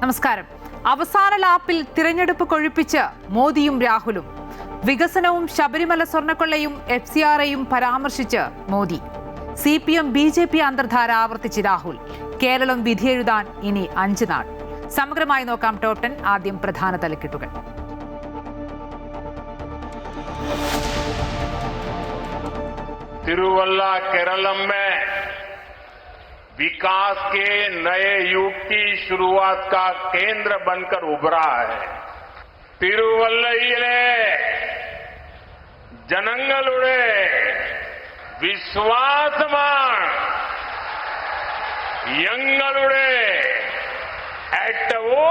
നമസ്കാരം. അവസാന ലാപ്പിൽ തിരഞ്ഞെടുപ്പ് കൊഴുപ്പിച്ച് മോദിയും രാഹുലും. വികസനവും ശബരിമല സ്വർണ്ണക്കൊള്ളയും FCRയും പരാമർശിച്ച് മോദി. CPM BJP അന്തർധാര ആവർത്തിച്ച് രാഹുൽ. കേരളം വിധിയെഴുതാൻ ഇനി 5 നാൾ. സമഗ്രമായി നോക്കാം ടോപ് 10. ആദ്യം പ്രധാന തലക്കെട്ടുകൾ. तिरुवल्ला केरलम में विकास के नए युग की शुरुआत का केंद्र बनकर उभरा है. तिरुवल्लयिले जनंगलुडे विश्वासमान यंगलुडे एट्टवो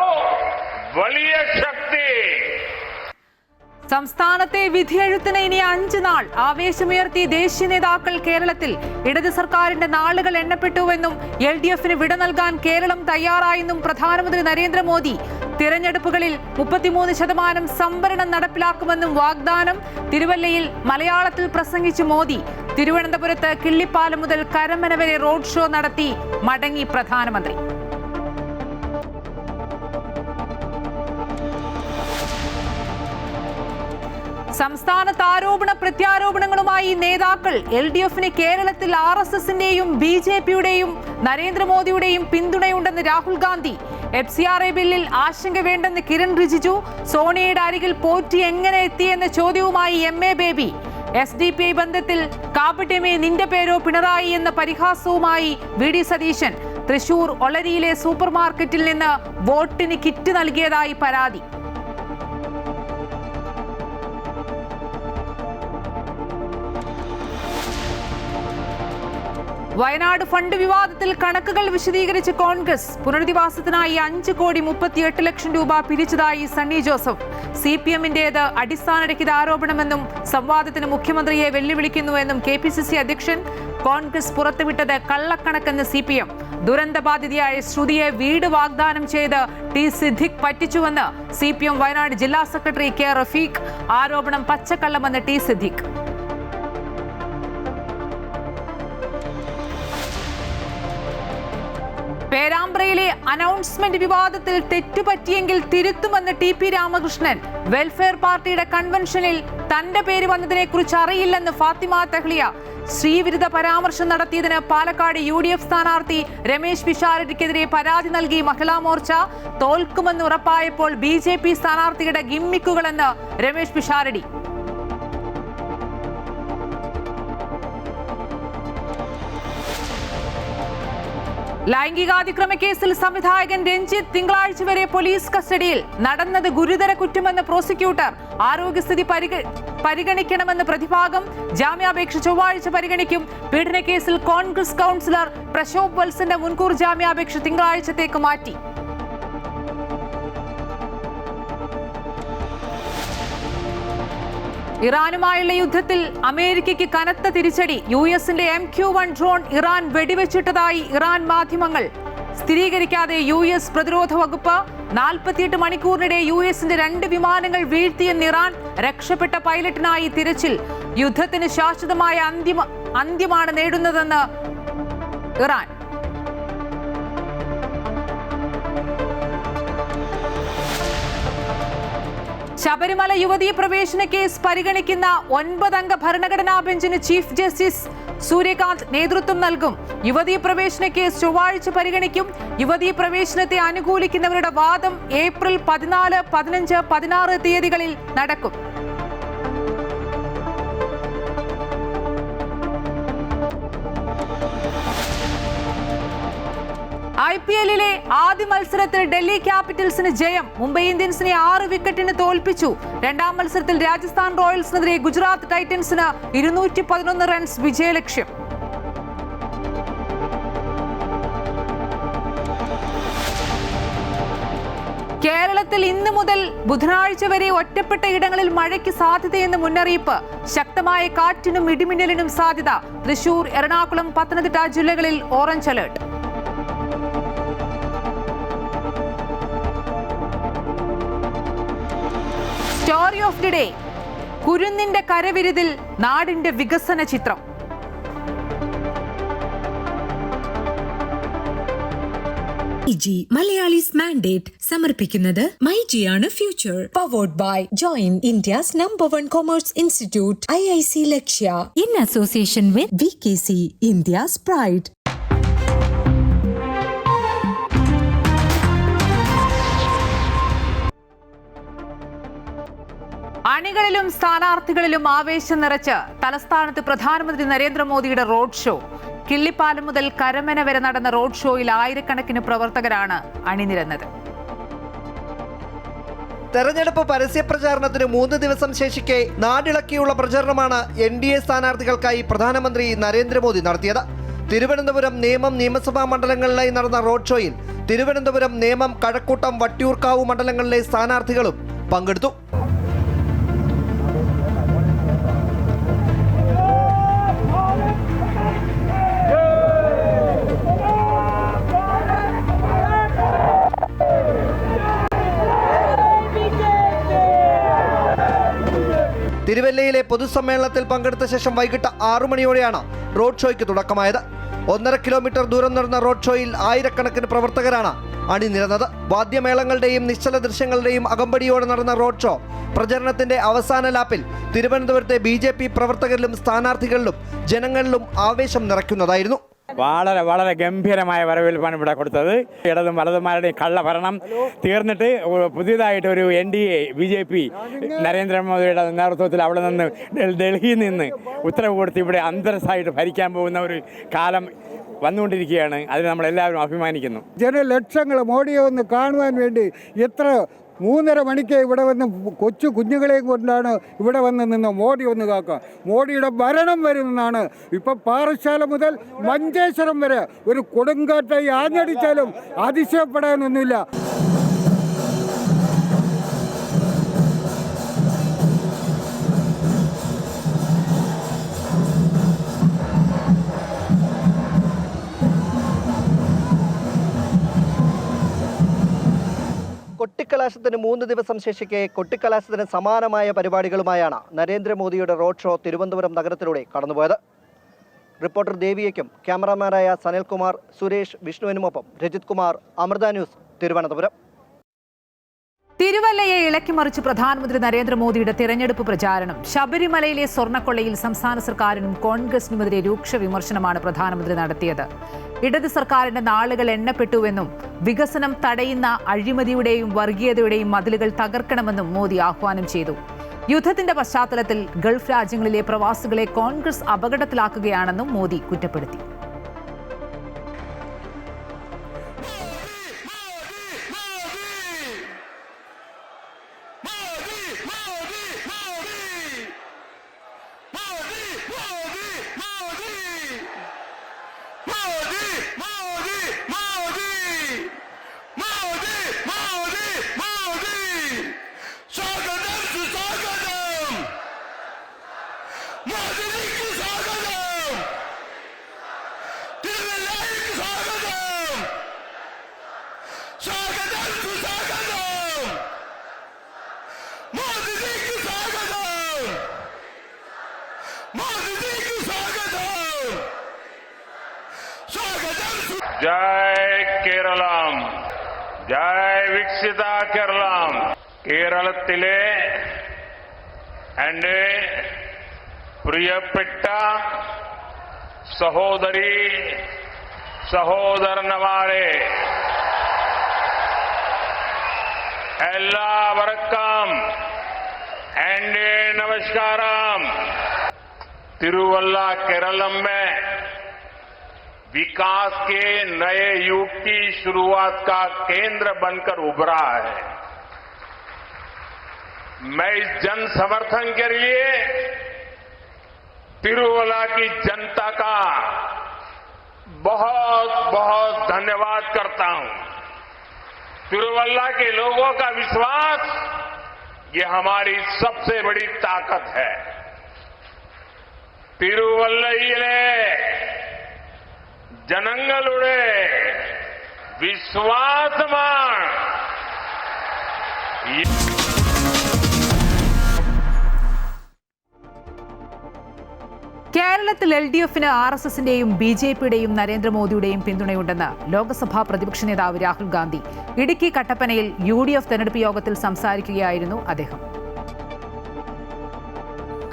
വലിയ ശക്തി. സംസ്ഥാനത്തെ വിധിയെഴുത്തിന് ഇനി 5 നാൾ. ആവേശമുയർത്തി ദേശീയ നേതാക്കൾ കേരളത്തിൽ. ഇടത് സർക്കാരിന്റെ നാളുകൾ എണ്ണപ്പെട്ടുവെന്നും LDFന് വിട നൽകാൻ കേരളം തയ്യാറായെന്നും പ്രധാനമന്ത്രി നരേന്ദ്രമോദി. തിരഞ്ഞെടുപ്പുകളിൽ 33% സംവരണം നടപ്പിലാക്കുമെന്നും വാഗ്ദാനം. തിരുവല്ലയിൽ മലയാളത്തിൽ പ്രസംഗിച്ച് മോദി. തിരുവനന്തപുരത്ത് കിള്ളിപ്പാലം മുതൽ കരമന വരെ റോഡ് ഷോ നടത്തി മടങ്ങി പ്രധാനമന്ത്രി. സംസ്ഥാനത്ത് ആരോപണ പ്രത്യാരോപണങ്ങളുമായി നേതാക്കൾ. LDFന് കേരളത്തിൽ RSSന്റെയും BJPയുടെയും നരേന്ദ്രമോദിയുടെയും പിന്തുണയുണ്ടെന്ന് രാഹുൽ ഗാന്ധി. FCRA ബില്ലിൽ ആശങ്ക വേണ്ടെന്ന് കിരൺ റിജിജു. സോണിയയുടെ അരികിൽ പോറ്റി എങ്ങനെ എത്തിയെന്ന ചോദ്യവുമായി MA ബേബി. SDPI ബന്ധത്തിൽ കാപട്യമേ നിന്റെ പേരോ പിണറായി എന്ന പരിഹാസവുമായി VD സതീശൻ. തൃശൂർ ഒളരിയിലെ സൂപ്പർ മാർക്കറ്റിൽ നിന്ന് വോട്ടിന് കിറ്റ് നൽകിയതായി പരാതി. വയനാട് ഫണ്ട് വിവാദത്തിൽ കണക്കുകൾ വിശദീകരിച്ച് കോൺഗ്രസ്. പുനരധിവാസത്തിനായി 5,38 ലക്ഷം രൂപ പിരിച്ചതായി സണ്ണി ജോസഫ്. CPMന്റേത് അടിസ്ഥാനരഹിത ആരോപണമെന്നും സംവാദത്തിന് മുഖ്യമന്ത്രിയെ വെല്ലുവിളിക്കുന്നുവെന്നും KPCC അധ്യക്ഷൻ. കോൺഗ്രസ് പുറത്തുവിട്ടത് കള്ളക്കണക്കെന്ന് CPM. ദുരന്തബാധിതയായ ശ്രുതിയെ വീട് വാഗ്ദാനം ചെയ്ത് T സിദ്ദിഖ് പറ്റിച്ചുവെന്ന് CPM വയനാട് ജില്ലാ സെക്രട്ടറി K റഫീഖ്. ആരോപണം പച്ചക്കള്ളമെന്ന് T സിദ്ദിഖ്. പേരാമ്പ്രയിലെ അനൗൺസ്മെന്റ് വിവാദത്തിൽ തെറ്റുപറ്റിയെങ്കിൽ തിരുത്തുമെന്ന് TP രാമകൃഷ്ണൻ. വെൽഫെയർ പാർട്ടിയുടെ കൺവെൻഷനിൽ തന്റെ പേര് വന്നതിനെക്കുറിച്ച് അറിയില്ലെന്ന് ഫാത്തിമ തെഹ്ലിയ. സ്ത്രീവിരുദ്ധ പരാമർശം നടത്തിയതിന് പാലക്കാട് UDF സ്ഥാനാർത്ഥി രമേശ് പിഷാരടിക്കെതിരെ പരാതി നൽകി മഹിളാ മോർച്ച. തോൽക്കുമെന്ന് ഉറപ്പായപ്പോൾ BJP സ്ഥാനാർത്ഥിയുടെ ഗിമ്മിക്കുകളെന്ന് രമേശ് പിഷാരടി. ലൈംഗികാതിക്രമ കേസിൽ സംവിധായകൻ രഞ്ജിത്ത് തിങ്കളാഴ്ച വരെ പോലീസ് കസ്റ്റഡിയിൽ. നടന്നത് ഗുരുതര കുറ്റമെന്ന് പ്രോസിക്യൂട്ടർ. ആരോഗ്യസ്ഥിതി പരിഗണിക്കണമെന്ന് പ്രതിഭാഗം. ജാമ്യാപേക്ഷ ചൊവ്വാഴ്ച പരിഗണിക്കും. പീഡനക്കേസിൽ കോൺഗ്രസ് കൗൺസിലർ പ്രശോഭ് വത്സന്റെ മുൻകൂർ ജാമ്യാപേക്ഷ തിങ്കളാഴ്ചത്തേക്ക് മാറ്റി. ഇറാനുമായുള്ള യുദ്ധത്തിൽ അമേരിക്കയ്ക്ക് കനത്ത തിരിച്ചടി. US-ന്റെ MQ-1 ഡ്രോൺ ഇറാൻ വെടിവെച്ചിട്ടതായി ഇറാൻ മാധ്യമങ്ങൾ. സ്ഥിരീകരിക്കാതെ US പ്രതിരോധ വകുപ്പ്. 48 മണിക്കൂറിനിടെ US-ന്റെ 2 വിമാനങ്ങൾ വീഴ്ത്തിയെന്ന് ഇറാൻ. രക്ഷപ്പെട്ട പൈലറ്റിനായി തിരച്ചിൽ. യുദ്ധത്തിന് ശാശ്വതമായ അന്ത്യമാണ് നേടുന്നതെന്ന് ഇറാൻ. ശബരിമല യുവതീ പ്രവേശന കേസ് പരിഗണിക്കുന്ന 9-അംഗ ഭരണഘടനാ ബെഞ്ചിന് ചീഫ് ജസ്റ്റിസ് സൂര്യകാന്ത് നേതൃത്വം നൽകും. യുവതീ പ്രവേശന കേസ് ചൊവ്വാഴ്ച പരിഗണിക്കും. യുവതീ പ്രവേശനത്തെ അനുകൂലിക്കുന്നവരുടെ വാദം ഏപ്രിൽ 14, 15, 16 തീയതികളിൽ നടക്കും. IPL-ലെ ആദ്യ മത്സരത്തിൽ ഡൽഹി ക്യാപിറ്റൽസിന് ജയം. മുംബൈ ഇന്ത്യൻസിനെ 6 വിക്കറ്റിന് തോൽപ്പിച്ചു. രണ്ടാം മത്സരത്തിൽ രാജസ്ഥാൻ റോയൽസിനെതിരെ ഗുജറാത്ത് ടൈറ്റൻസിന് 211 റൺസ് വിജയലക്ഷ്യം. കേരളത്തിൽ ഇന്ന് മുതൽ ബുധനാഴ്ച വരെ ഒറ്റപ്പെട്ട ഇടങ്ങളിൽ മഴയ്ക്ക് സാധ്യതയെന്ന് മുന്നറിയിപ്പ്. ശക്തമായ കാറ്റിനും ഇടിമിന്നലിനും സാധ്യത. തൃശൂർ, എറണാകുളം, പത്തനംതിട്ട ജില്ലകളിൽ orange alert. Story of the day. കുരുന്നിന്റെ കരവിരുതിൽ നാടിന്റെ വികസന ചിത്രം. മൈജി മലയാളീസ് മാൻഡേറ്റ് സമർപ്പിക്കുന്നത് മൈജിയാണ് future. Powered by join India's #1 commerce institute IIC Lakshya in association with VKC India's pride. അണികളിലും സ്ഥാനാർത്ഥികളിലും ആവേശം നിറച്ച് തലസ്ഥാനത്ത് പ്രധാനമന്ത്രി നരേന്ദ്രമോദിയുടെ റോഡ് ഷോ. കിള്ളിപ്പാലം മുതൽ കരമന വരെ നടന്ന റോഡ് ഷോയിൽ ആയിരക്കണക്കിന് പ്രവർത്തകരാണ് അണിനിരന്നത്. തെരഞ്ഞെടുപ്പ് പരസ്യ പ്രചാരണത്തിന് 3 ദിവസം ശേഷിക്കെ നാടിളക്കിയുള്ള പ്രചരണമാണ് NDA സ്ഥാനാർത്ഥികൾക്കായി പ്രധാനമന്ത്രി നരേന്ദ്രമോദി നടത്തിയത്. തിരുവനന്തപുരം, നേമം നിയമസഭാ മണ്ഡലങ്ങളിലായി നടന്ന റോഡ് ഷോയിൽ തിരുവനന്തപുരം, നേമം, കഴക്കൂട്ടം, വട്ടിയൂർക്കാവ് മണ്ഡലങ്ങളിലെ സ്ഥാനാർത്ഥികളും പങ്കെടുത്തു. തിരുവല്ലയിലെ പൊതുസമ്മേളനത്തിൽ പങ്കെടുത്ത ശേഷം വൈകിട്ട് 6 മണിയോടെയാണ് റോഡ് ഷോയ്ക്ക് തുടക്കമായത്. 1.5 കിലോമീറ്റർ ദൂരം നടന്ന റോഡ് ഷോയിൽ ആയിരക്കണക്കിന് പ്രവർത്തകരാണ് അണിനിരന്നത്. വാദ്യമേളങ്ങളുടെയും നിശ്ചല ദൃശ്യങ്ങളുടെയും അകമ്പടിയോടെ നടന്ന റോഡ് ഷോ പ്രചരണത്തിന്റെ അവസാന ലാപ്പിൽ തിരുവനന്തപുരത്തെ BJP പ്രവർത്തകരിലും സ്ഥാനാർത്ഥികളിലും ജനങ്ങളിലും ആവേശം നിറയ്ക്കുന്നതായിരുന്നു. വളരെ ഗംഭീരമായ വരവേൽപ്പാണ് ഇവിടെ കൊടുത്തത്. ഇടതും വലതുമാരുടെയും കള്ളഭരണം തീർന്നിട്ട് പുതിയതായിട്ട് ഒരു NDA BJP നരേന്ദ്രമോദിയുടെ നേതൃത്വത്തിൽ അവിടെ നിന്ന് ഡൽഹിയിൽ നിന്ന് ഉത്തരവ് കൊടുത്ത് ഇവിടെ അന്തരസായിട്ട് ഭരിക്കാൻ പോകുന്ന ഒരു കാലം വന്നുകൊണ്ടിരിക്കുകയാണ്. അതിന് നമ്മളെല്ലാവരും അഭിമാനിക്കുന്നു. ജനലക്ഷങ്ങൾ മോഡിയെ ഒന്ന് കാണുവാൻ വേണ്ടി എത്ര 3.5 മണിക്ക് ഇവിടെ വന്ന് കൊച്ചു കുഞ്ഞുങ്ങളെയും കൊണ്ടാണ് ഇവിടെ വന്ന് നിന്ന് മോഡി ഒന്ന് കാക്കുക. മോഡിയുടെ ഭരണം വരുമെന്നാണ്. ഇപ്പം പാറശാല മുതൽ മഞ്ചേശ്വരം വരെ ഒരു കൊടുങ്കാറ്റായി ആഞ്ഞടിച്ചാലും അതിശയപ്പെടാനൊന്നുമില്ല. കൊട്ടിക്കലാശത്തിന് 3 ദിവസം ശേഷിക്കെ കൊട്ടിക്കലാശത്തിന് സമാനമായ പരിപാടികളുമായാണ് നരേന്ദ്രമോദിയുടെ റോഡ് ഷോ തിരുവനന്തപുരം നഗരത്തിലൂടെ കടന്നുപോയത്. റിപ്പോർട്ടർ ദേവിയയ്ക്കും ക്യാമറാമാനായ സനൽകുമാർ, സുരേഷ്, വിഷ്ണുവിനുമൊപ്പം രജിത് കുമാർ, അമൃത ന്യൂസ്, തിരുവനന്തപുരം. തിരുവല്ലയെ ഇളക്കിമറിച്ച് പ്രധാനമന്ത്രി നരേന്ദ്രമോദിയുടെ തിരഞ്ഞെടുപ്പ് പ്രചാരണം. ശബരിമലയിലെ സ്വർണ്ണക്കൊള്ളയിൽ സംസ്ഥാന സർക്കാരിനും കോൺഗ്രസിനുമെതിരെ രൂക്ഷ വിമർശനമാണ് പ്രധാനമന്ത്രി നടത്തിയത്. ഇടത് സർക്കാരിന്റെ നാളുകൾ എണ്ണപ്പെട്ടുവെന്നും വികസനം തടയുന്ന അഴിമതിയുടെയും വർഗീയതയുടെയും മതിലുകൾ തകർക്കണമെന്നും മോദി ആഹ്വാനം ചെയ്തു. യുദ്ധത്തിന്റെ പശ്ചാത്തലത്തിൽ ഗൾഫ് രാജ്യങ്ങളിലെ പ്രവാസികളെ കോൺഗ്രസ് അപകടത്തിലാക്കുകയാണെന്നും മോദി കുറ്റപ്പെടുത്തി. जय केरलम, जय विकसिता केरलम. കേരളത്തിലെ എൻ്റെ പ്രിയപ്പെട്ട സഹോദരി സഹോദരന്മാരെ, എല്ലാവർക്കും എൻ്റെ നമസ്കാരം. तिरुवल्ला केरलम में विकास के नए युग की शुरुआत का केंद्र बनकर उभरा है. मैं इस जन समर्थन के लिए तिरुवल्ला की जनता का बहुत बहुत धन्यवाद करता हूं. तिरुवल्ला के लोगों का विश्वास ये हमारी सबसे बड़ी ताकत है. തിരുവല്ലയിലെ ജനങ്ങളുടെ വിശ്വാസമാണ് കേരള കേരളത്തിൽ LDFന് RSSന്റെയും BJPയുടെയും നരേന്ദ്രമോദിയുടെയും പിന്തുണയുണ്ടെന്ന് ലോക്സഭാ പ്രതിപക്ഷ നേതാവ് രാഹുൽ ഗാന്ധി ഇടുക്കി കട്ടപ്പനയിൽ UDF തെരഞ്ഞെടുപ്പ് യോഗത്തിൽ സംസാരിക്കുകയായിരുന്നു അദ്ദേഹം.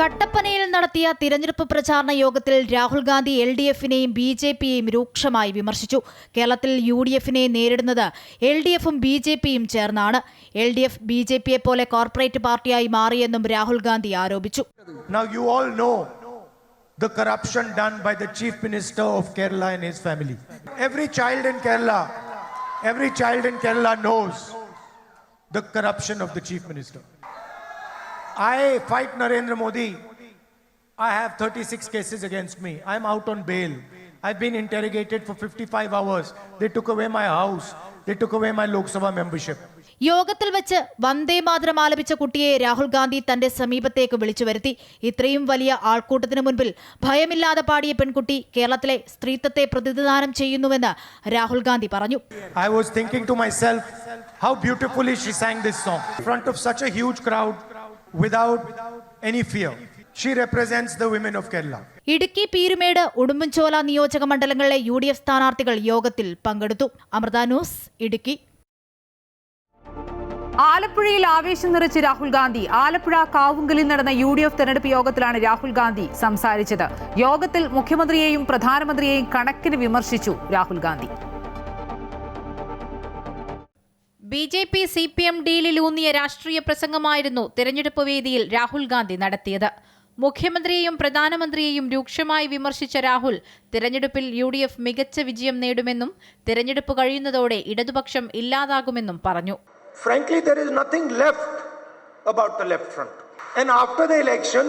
കട്ടപ്പനയിൽ നടത്തിയ തിരഞ്ഞെടുപ്പ് പ്രചാരണ യോഗത്തിൽ രാഹുൽ ഗാന്ധി LDFനെയും BJPയെയും രൂക്ഷമായി വിമർശിച്ചു. കേരളത്തിൽ UDFനെ നേരിടുന്നത് LDFും BJPയും ചേർന്നാണ്. LDF BJPയെ പോലെ കോർപ്പറേറ്റ് പാർട്ടിയായി മാറിയെന്നും രാഹുൽ ഗാന്ധി ആരോപിച്ചു. Now you all know the corruption done by the Chief Minister of Kerala and his family. Every child in Kerala knows the corruption of the Chief Minister. I fight Narendra Modi. I have 36 cases against me. I'm out on bail. I've been interrogated for 55 hours. They took away my house. They took away my Lok Sabha membership. യോഗത്തിൽ വെച്ച് വന്ദേ മാതരം ആലപിച്ച കുട്ടിയെ രാഹുൽ ഗാന്ധി തന്റെ സമീപത്തേക്ക് വിളിച്ചു വരുത്തി. ഇത്രയും വലിയ ആൾക്കൂട്ടത്തിന് മുൻപിൽ ഭയമില്ലാതെ പാടിയ പെൺകുട്ടി കേരളത്തിലെ സ്ത്രീത്വത്തെ പ്രതിനിധാനം ചെയ്യുന്നുവെന്ന് രാഹുൽ ഗാന്ധി പറഞ്ഞു. I was thinking to myself how beautifully she sang this song in front of such a huge crowd without any fear. She represents the women of Kerala. Idukki, Peermade, Udumbanchola നിയോജക മണ്ഡലങ്ങളിലെ UDF സ്ഥാനാർത്ഥികൾ യോഗത്തിൽ പങ്കെടുത്തു. അമൃത ന്യൂസ്, ഇടുക്കി. ആലപ്പുഴയിൽ ആവേശം നിറച്ച് രാഹുൽ ഗാന്ധി. ആലപ്പുഴ കാവുങ്കലിൽ നടന്ന UDF തെരഞ്ഞെടുപ്പ് യോഗത്തിലാണ് രാഹുൽ ഗാന്ധി സംസാരിച്ചത്. യോഗത്തിൽ മുഖ്യമന്ത്രിയെയും പ്രധാനമന്ത്രിയെയും കണക്കിന് വിമർശിച്ചു രാഹുൽ ഗാന്ധി. BJP-CPM ഡീലിലൂന്നിയ രാഷ്ട്രീയ പ്രസംഗമായിരുന്നു തെരഞ്ഞെടുപ്പ് വേദിയിൽ രാഹുൽ ഗാന്ധി നടത്തിയത്. മുഖ്യമന്ത്രിയെയും പ്രധാനമന്ത്രിയെയും രൂക്ഷമായി വിമർശിച്ച രാഹുൽ തെരഞ്ഞെടുപ്പിൽ UDF മികച്ച വിജയം നേടുമെന്നും തെരഞ്ഞെടുപ്പ് കഴിയുന്നതോടെ ഇടതുപക്ഷം ഇല്ലാതാകുമെന്നും പറഞ്ഞു. Frankly, there is nothing left about the left front. And after the election,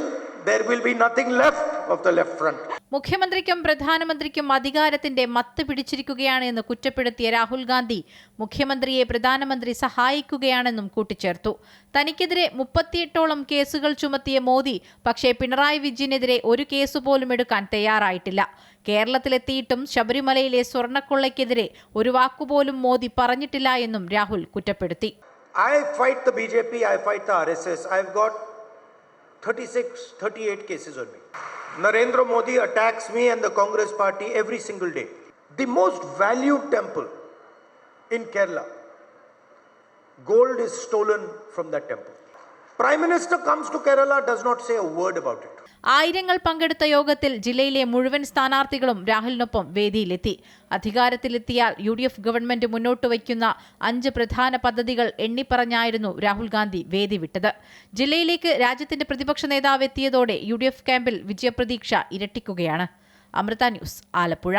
there will be nothing left of the left front. മുഖ്യമന്ത്രിക്കും പ്രധാനമന്ത്രിക്കും അധികാരത്തിന്റെ മത്ത് പിടിച്ചിരിക്കുകയാണെന്ന് കുറ്റപ്പെടുത്തിയ രാഹുൽ ഗാന്ധി മുഖ്യമന്ത്രിയെ പ്രധാനമന്ത്രി സഹായിക്കുകയാണെന്നും കൂട്ടിച്ചേർത്തു. തനിക്കെതിരെ 38ഓളം കേസുകൾ ചുമത്തിയ മോദി പക്ഷേ പിണറായി വിജയനെതിരെ ഒരു കേസ് പോലും എടുക്കാൻ തയ്യാറായിട്ടില്ല. കേരളത്തിലെത്തിയിട്ടും ശബരിമലയിലെ സ്വർണ്ണക്കൊള്ളയ്ക്കെതിരെ ഒരു വാക്കുപോലും മോദി പറഞ്ഞിട്ടില്ല എന്നും രാഹുൽ കുറ്റപ്പെടുത്തി. I fight the BJP, I fight the RSS. I've got 38 cases on me. Narendra Modi attacks me and the Congress party every single day. The most valued temple in Kerala, gold is stolen from that temple. Prime Minister comes to Kerala, does not say a word about it. ആയിരങ്ങൾ പങ്കെടുത്ത യോഗത്തിൽ ജില്ലയിലെ മുഴുവൻ സ്ഥാനാർത്ഥികളും രാഹുലിനൊപ്പം വേദിയിലെത്തി. അധികാരത്തിലെത്തിയാൽ UDF government മുന്നോട്ട് വയ്ക്കുന്ന 5 പ്രധാന പദ്ധതികൾ എണ്ണിപ്പറഞ്ഞായിരുന്നു രാഹുൽ ഗാന്ധി വേദി വിട്ടത്. ജില്ലയിലേക്ക് രാജ്യത്തിന്റെ പ്രതിപക്ഷ നേതാവ് എത്തിയതോടെ UDF ക്യാമ്പിൽ വിജയപ്രതീക്ഷ ഇരട്ടിക്കുകയാണ്. അമൃത ന്യൂസ്, ആലപ്പുഴ.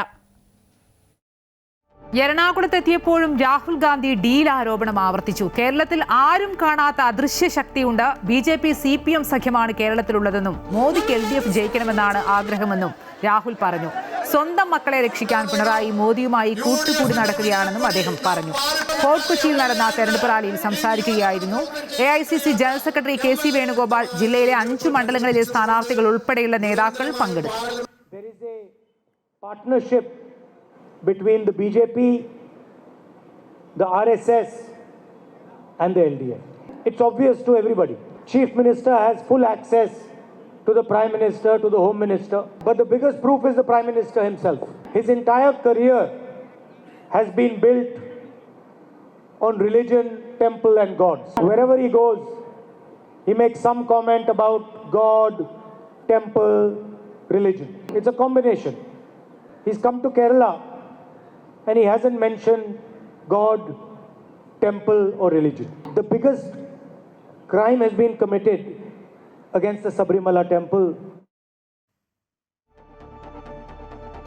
എറണാകുളത്തെത്തിയപ്പോഴും രാഹുൽ ഗാന്ധി ഡീൽ ആരോപണം ആവർത്തിച്ചു. കേരളത്തിൽ ആരും കാണാത്ത അദൃശ്യ ശക്തിയുണ്ട്. BJP-CPM സഖ്യമാണ് കേരളത്തിലുള്ളതെന്നും മോദിക്ക് LDF ജയിക്കണമെന്നാണ് ആഗ്രഹമെന്നും രാഹുൽ പറഞ്ഞു. സ്വന്തം മക്കളെ രക്ഷിക്കാൻ പിണറായി മോദിയുമായി കൂട്ടുകൂടി നടക്കുകയാണെന്നും അദ്ദേഹം പറഞ്ഞു. ഫോർട്ട് കൊച്ചിയിൽ നടന്ന തെരഞ്ഞെടുപ്പ് റാലിയിൽ സംസാരിക്കുകയായിരുന്നു. AICC general secretary KC Venugopal, ജില്ലയിലെ 5 മണ്ഡലങ്ങളിലെ സ്ഥാനാർത്ഥികൾ ഉൾപ്പെടെയുള്ള നേതാക്കൾ പങ്കെടുത്തു. Between the BJP, the RSS and the LDF. It's obvious to everybody. Chief Minister has full access to the Prime Minister, to the Home Minister. But the biggest proof is the Prime Minister himself. His entire career has been built on religion, temple and gods. Wherever he goes, he makes some comment about God, temple, religion. It's a combination. He's come to Kerala and he hasn't mentioned God, temple or religion. The biggest crime has been committed against the Sabrimala temple.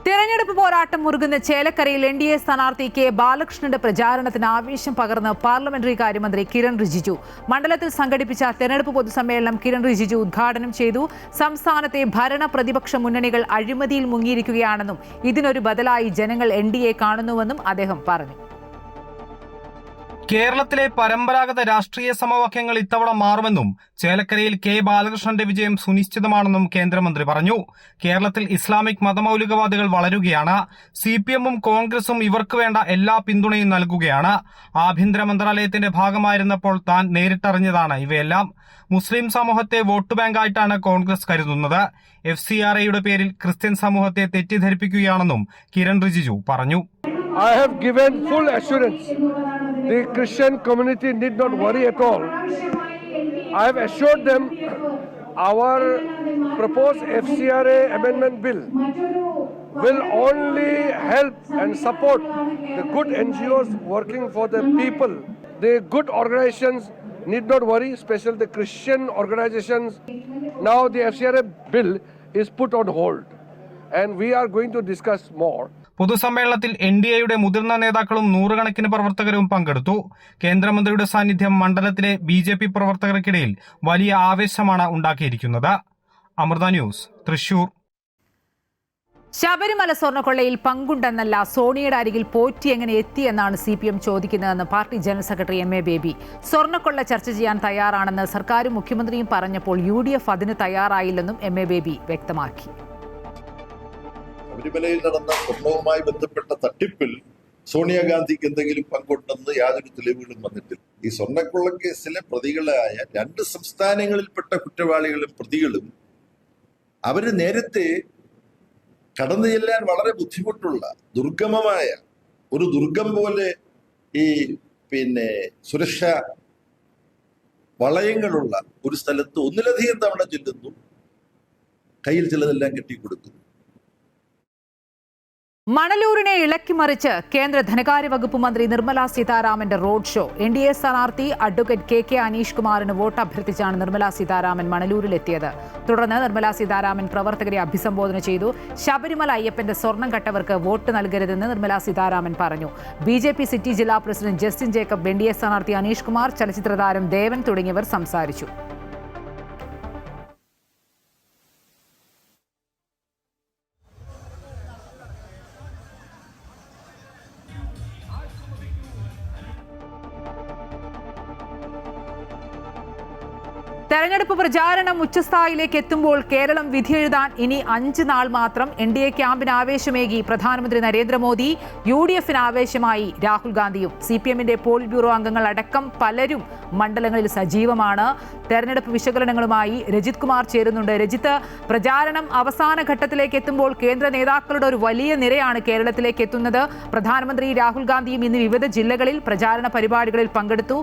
തെരഞ്ഞെടുപ്പ് പോരാട്ടം മുറുകുന്ന ചേലക്കരയിൽ NDA സ്ഥാനാർത്ഥി K. ബാലകൃഷ്ണന്റെ പ്രചാരണത്തിന് ആവേശം പകർന്ന് parliamentary കാര്യമന്ത്രി കിരൺ റിജിജു. മണ്ഡലത്തിൽ സംഘടിപ്പിച്ച തെരഞ്ഞെടുപ്പ് പൊതുസമ്മേളനം കിരൺ റിജിജു ഉദ്ഘാടനം ചെയ്തു. സംസ്ഥാനത്തെ ഭരണ പ്രതിപക്ഷ മുന്നണികൾ അഴിമതിയിൽ മുങ്ങിയിരിക്കുകയാണെന്നും ഇതിനൊരു ബദലായി ജനങ്ങൾ NDA കാണുന്നുവെന്നും അദ്ദേഹം പറഞ്ഞു. കേരളത്തിലെ പരമ്പരാഗത രാഷ്ട്രീയ സമവാക്യങ്ങൾ ഇത്തവണ മാറുമെന്നും ചേലക്കരയിൽ കെ ബാലകൃഷ്ണന്റെ വിജയം സുനിശ്ചിതമാണെന്നും കേന്ദ്രമന്ത്രി പറഞ്ഞു. കേരളത്തിൽ ഇസ്ലാമിക് മതമൌലികവാദികൾ വളരുകയാണ്. CPM-ഉം കോൺഗ്രസും ഇവർക്ക് വേണ്ട എല്ലാ പിന്തുണയും നൽകുകയാണ്. ആഭ്യന്തര മന്ത്രാലയത്തിന്റെ ഭാഗമായിരുന്നപ്പോൾ താൻ നേരിട്ടറിഞ്ഞതാണ് ഇവയെല്ലാം. മുസ്ലിം സമൂഹത്തെ വോട്ട് ബാങ്കായിട്ടാണ് കോൺഗ്രസ് കരുതുന്നത്. FCRA-യുടെ പേരിൽ ക്രിസ്ത്യൻ സമൂഹത്തെ തെറ്റിദ്ധരിപ്പിക്കുകയാണെന്നും കിരൺ റിജിജു പറഞ്ഞു. I have given full assurance. The Christian community need not worry at all. I have assured them our proposed FCRA amendment bill will only help and support the good NGOs working for the people. The good organizations need not worry, especially the Christian organizations. Now the FCRA bill is put on hold and we are going to discuss more. പൊതുസമ്മേളനത്തിൽ NDA-യുടെ മുതിർന്ന നേതാക്കളും നൂറുകണക്കിന് പ്രവർത്തകരും പങ്കെടുത്തു. കേന്ദ്രമന്ത്രിയുടെ സാന്നിധ്യം മണ്ഡലത്തിലെ BJP പ്രവർത്തകർക്കിടയിൽ വലിയ ആവേശമാണ് ഉണ്ടാക്കിയിരിക്കുന്നത്. അമൃത ന്യൂസ്, തൃശൂർ. ശബരിമല സ്വർണ്ണക്കൊള്ളയിൽ പങ്കുണ്ടെന്നല്ല, സോണിയുടെ അരികിൽ പോറ്റി എങ്ങനെ എത്തിയെന്നാണ് CPM ചോദിക്കുന്നതെന്ന് party general secretary MA Baby. സ്വർണ്ണക്കൊള്ള ചർച്ച ചെയ്യാൻ തയ്യാറാണെന്ന് സർക്കാരും മുഖ്യമന്ത്രിയും പറഞ്ഞപ്പോൾ UDF അതിന് തയ്യാറായില്ലെന്നും MA ബേബി വ്യക്തമാക്കി. ശബരിമലയിൽ നടന്ന സ്വർണവുമായി ബന്ധപ്പെട്ട തട്ടിപ്പിൽ സോണിയാഗാന്ധിക്ക് എന്തെങ്കിലും പങ്കുണ്ടെന്ന് യാതൊരു തെളിവുകളും വന്നിട്ടില്ല. ഈ സ്വർണ്ണക്കൊള്ള കേസിലെ പ്രതികളായ 2 സംസ്ഥാനങ്ങളിൽപ്പെട്ട കുറ്റവാളികളും പ്രതികളും അവര് നേരത്തെ കടന്നു ചെല്ലാൻ വളരെ ബുദ്ധിമുട്ടുള്ള ദുർഗമമായ ഒരു ദുർഗം പോലെ ഈ സുരക്ഷാ വളയങ്ങളുള്ള ഒരു സ്ഥലത്ത് ഒന്നിലധികം തവണ ചെല്ലുന്നു, കയ്യിൽ ചിലതെല്ലാം കെട്ടിക്കൊടുക്കുന്നു. മണലൂരിനെ ഇളക്കിമറിച്ച് കേന്ദ്ര ധനകാര്യ വകുപ്പ് മന്ത്രി നിർമ്മല സീതാരാമന്റെ റോഡ് ഷോ. NDA സ്ഥാനാർത്ഥി അഡ്വക്കേറ്റ് KK അനീഷ് കുമാറിന് വോട്ട് അഭ്യർത്ഥിച്ചാണ് നിർമ്മല സീതാരാമൻ മണലൂരിലെത്തിയത്. തുടർന്ന് നിർമ്മല സീതാരാമൻ പ്രവർത്തകരെ അഭിസംബോധന ചെയ്തു. ശബരിമല അയ്യപ്പന്റെ സ്വർണം കട്ടവർക്ക് വോട്ട് നൽകരുതെന്ന് നിർമ്മല സീതാരാമൻ പറഞ്ഞു. BJP സിറ്റി ജില്ലാ പ്രസിഡന്റ് ജസ്റ്റിൻ ജേക്കബ്, NDA സ്ഥാനാർത്ഥി അനീഷ് കുമാർ, ചലച്ചിത്രതാരം ദേവൻ തുടങ്ങിയവർ സംസാരിച്ചു. തെരഞ്ഞെടുപ്പ് പ്രചാരണം ഉച്ചസ്ഥായിലേക്ക് എത്തുമ്പോൾ കേരളം വിധിയെഴുതാൻ ഇനി 5 നാൾ മാത്രം. NDA ക്യാമ്പിന് ആവേശമേകി പ്രധാനമന്ത്രി നരേന്ദ്രമോദി, UDF-ന് ആവേശമായി രാഹുൽ ഗാന്ധിയും. CPM-ന്റെ പോളിറ്റ് ബ്യൂറോ അംഗങ്ങൾ അടക്കം പലരും മണ്ഡലങ്ങളിൽ സജീവമാണ്. തെരഞ്ഞെടുപ്പ് വിശകലനങ്ങളുമായി രജിത് കുമാർ ചേരുന്നുണ്ട്. രജിത്ത്, പ്രചാരണം അവസാന ഘട്ടത്തിലേക്ക് എത്തുമ്പോൾ കേന്ദ്ര നേതാക്കളുടെ ഒരു വലിയ നിരയാണ് കേരളത്തിലേക്ക് എത്തുന്നത്. പ്രധാനമന്ത്രി രാഹുൽ ഗാന്ധിയും ഇന്ന് വിവിധ ജില്ലകളിൽ പ്രചാരണ പരിപാടികളിൽ പങ്കെടുത്തു.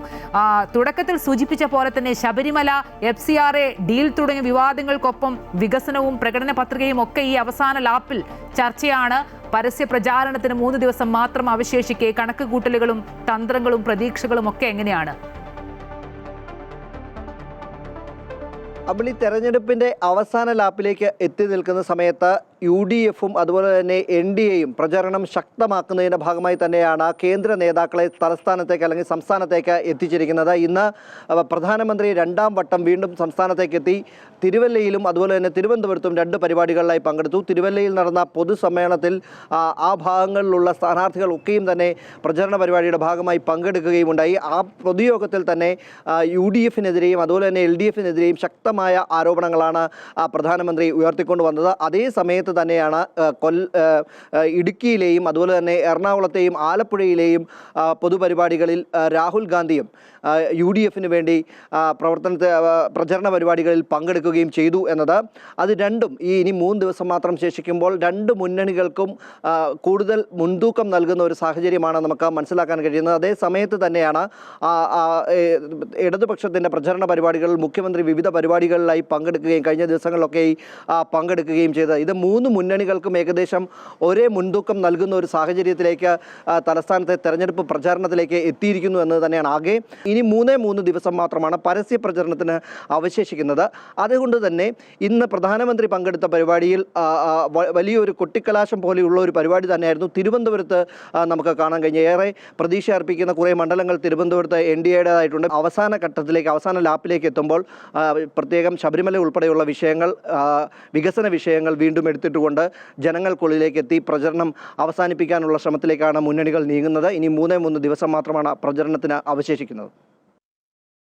തുടക്കത്തിൽ സൂചിപ്പിച്ച പോലെ തന്നെ ശബരിമല, FCRA ഡീൽ തുടങ്ങിയ വിവാദങ്ങൾക്കൊപ്പം വികസനവും പ്രകടന പത്രികയും ഒക്കെ ഈ അവസാന ലാപ്പിൽ ചർച്ചയാണ്. പരസ്യ പ്രചാരണത്തിന് 3 ദിവസം മാത്രം അവശേഷിക്കെ കണക്കുകൂട്ടലുകളും തന്ത്രങ്ങളും പ്രതീക്ഷകളും ഒക്കെ എങ്ങനെയാണ്? അപ്പോൾ ഈ തെരഞ്ഞെടുപ്പിൻ്റെ അവസാന ലാപ്പിലേക്ക് എത്തി നിൽക്കുന്ന സമയത്ത് UDF-ഉം അതുപോലെ തന്നെ NDA-യും പ്രചാരണം ശക്തമാക്കുന്നതിൻ്റെ ഭാഗമായി തന്നെയാണ് കേന്ദ്ര നേതാക്കളെ തലസ്ഥാനത്തേക്ക് അല്ലെങ്കിൽ സംസ്ഥാനത്തേക്ക് എത്തിച്ചിരിക്കുന്നത്. ഇന്ന് പ്രധാനമന്ത്രി 2ാം വട്ടം വീണ്ടും സംസ്ഥാനത്തേക്ക് എത്തി. തിരുവല്ലയിലും അതുപോലെ തന്നെ തിരുവനന്തപുരത്തും 2 പരിപാടികളിലായി പങ്കെടുത്തു. തിരുവല്ലയിൽ നടന്ന പൊതുസമ്മേളനത്തിൽ ആ ഭാഗങ്ങളിലുള്ള സ്ഥാനാർത്ഥികളൊക്കെയും തന്നെ പ്രചരണ പരിപാടിയുടെ ഭാഗമായി പങ്കെടുക്കുകയും ഉണ്ടായി. ആ പൊതുയോഗത്തിൽ തന്നെ UDF-നെതിരെയും അതുപോലെ തന്നെ LDF-നെതിരെയും ശക്തമായ ആരോപണങ്ങളാണ് പ്രധാനമന്ത്രി ഉയർത്തിക്കൊണ്ട് വന്നത്. അതേ സമയത്ത് തന്നെയാണ് ഇടുക്കിയിലെയും അതുപോലെ തന്നെ എറണാകുളത്തെയും ആലപ്പുഴയിലെയും പൊതുപരിപാടികളിൽ രാഹുൽ ഗാന്ധിയും UDF-ന് വേണ്ടി പ്രചരണ പരിപാടികളിൽ പങ്കെടുക്കുകയും ചെയ്തു എന്നത്. അത് രണ്ടും ഇനി 3 ദിവസം മാത്രം ശേഷിക്കുമ്പോൾ 2 മുന്നണികൾക്കും കൂടുതൽ മുൻതൂക്കം നൽകുന്ന ഒരു സാഹചര്യമാണ് നമുക്ക് മനസ്സിലാക്കാൻ കഴിയുന്നത്. അതേ സമയത്ത് തന്നെയാണ് ഇടതുപക്ഷത്തിൻ്റെ പ്രചരണ പരിപാടികളിൽ മുഖ്യമന്ത്രി വിവിധ പരിപാടികളിലായി പങ്കെടുക്കുകയും കഴിഞ്ഞ ദിവസങ്ങളിലൊക്കെ പങ്കെടുക്കുകയും ചെയ്തത്. ഇത് 3 മുന്നണികൾക്കും ഏകദേശം ഒരേ മുൻതൂക്കം നൽകുന്ന ഒരു സാഹചര്യത്തിലേക്ക് തലസ്ഥാനത്തെ തെരഞ്ഞെടുപ്പ് പ്രചാരണത്തിലേക്ക് എത്തിയിരിക്കുന്നു എന്ന് തന്നെയാണ്. ആകെ ഇനി 3 ദിവസം മാത്രമാണ് പരസ്യ പ്രചരണത്തിന് അവശേഷിക്കുന്നത്. അതുകൊണ്ട് തന്നെ ഇന്ന് പ്രധാനമന്ത്രി പങ്കെടുത്ത പരിപാടിയിൽ വലിയൊരു കൊട്ടിക്കലാശം പോലെയുള്ള ഒരു പരിപാടി തന്നെയായിരുന്നു തിരുവനന്തപുരത്ത് നമുക്ക് കാണാൻ കഴിഞ്ഞ. ഏറെ പ്രതീക്ഷ അർപ്പിക്കുന്ന കുറേ മണ്ഡലങ്ങൾ തിരുവനന്തപുരത്ത് NDA-യുടേതായിട്ടുണ്ട്. അവസാന ഘട്ടത്തിലേക്ക് അവസാന ലാപ്പിലേക്ക് എത്തുമ്പോൾ പ്രത്യേകം ശബരിമല ഉൾപ്പെടെയുള്ള വിഷയങ്ങൾ, വികസന വിഷയങ്ങൾ വീണ്ടും എടുത്തിട്ടുകൊണ്ട് ജനങ്ങൾക്കുള്ളിലേക്ക് എത്തി പ്രചരണം അവസാനിപ്പിക്കാനുള്ള ശ്രമത്തിലേക്കാണ് മുന്നണികൾ നീങ്ങുന്നത്. ഇനി 3 ദിവസം മാത്രമാണ് പ്രചരണത്തിന് അവശേഷിക്കുന്നത്.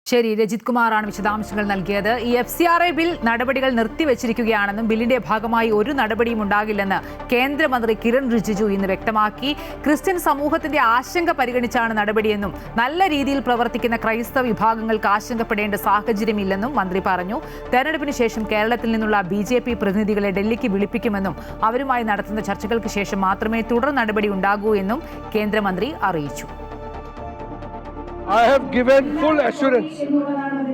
ശരി, രജിത് കുമാറാണ് വിശദാംശങ്ങൾ നൽകിയത്. ഈ FCRA ബിൽ നടപടികൾ നിർത്തിവച്ചിരിക്കുകയാണെന്നും ബില്ലിന്റെ ഭാഗമായി ഒരു നടപടിയും ഉണ്ടാകില്ലെന്ന് കേന്ദ്രമന്ത്രി കിരൺ റിജിജു ഇന്ന് വ്യക്തമാക്കി. ക്രിസ്ത്യൻ സമൂഹത്തിന്റെ ആശങ്ക പരിഗണിച്ചാണ് നടപടിയെന്നും നല്ല രീതിയിൽ പ്രവർത്തിക്കുന്ന ക്രൈസ്തവ വിഭാഗങ്ങൾക്ക് ആശങ്കപ്പെടേണ്ട സാഹചര്യമില്ലെന്നും മന്ത്രി പറഞ്ഞു. തെരഞ്ഞെടുപ്പിന് ശേഷം കേരളത്തിൽ നിന്നുള്ള BJP പ്രതിനിധികളെ ഡൽഹിക്ക് വിളിപ്പിക്കുമെന്നും അവരുമായി നടത്തുന്ന ചർച്ചകൾക്ക് ശേഷം മാത്രമേ തുടർ നടപടി ഉണ്ടാകൂ എന്നും കേന്ദ്രമന്ത്രി അറിയിച്ചു. I have given full assurance.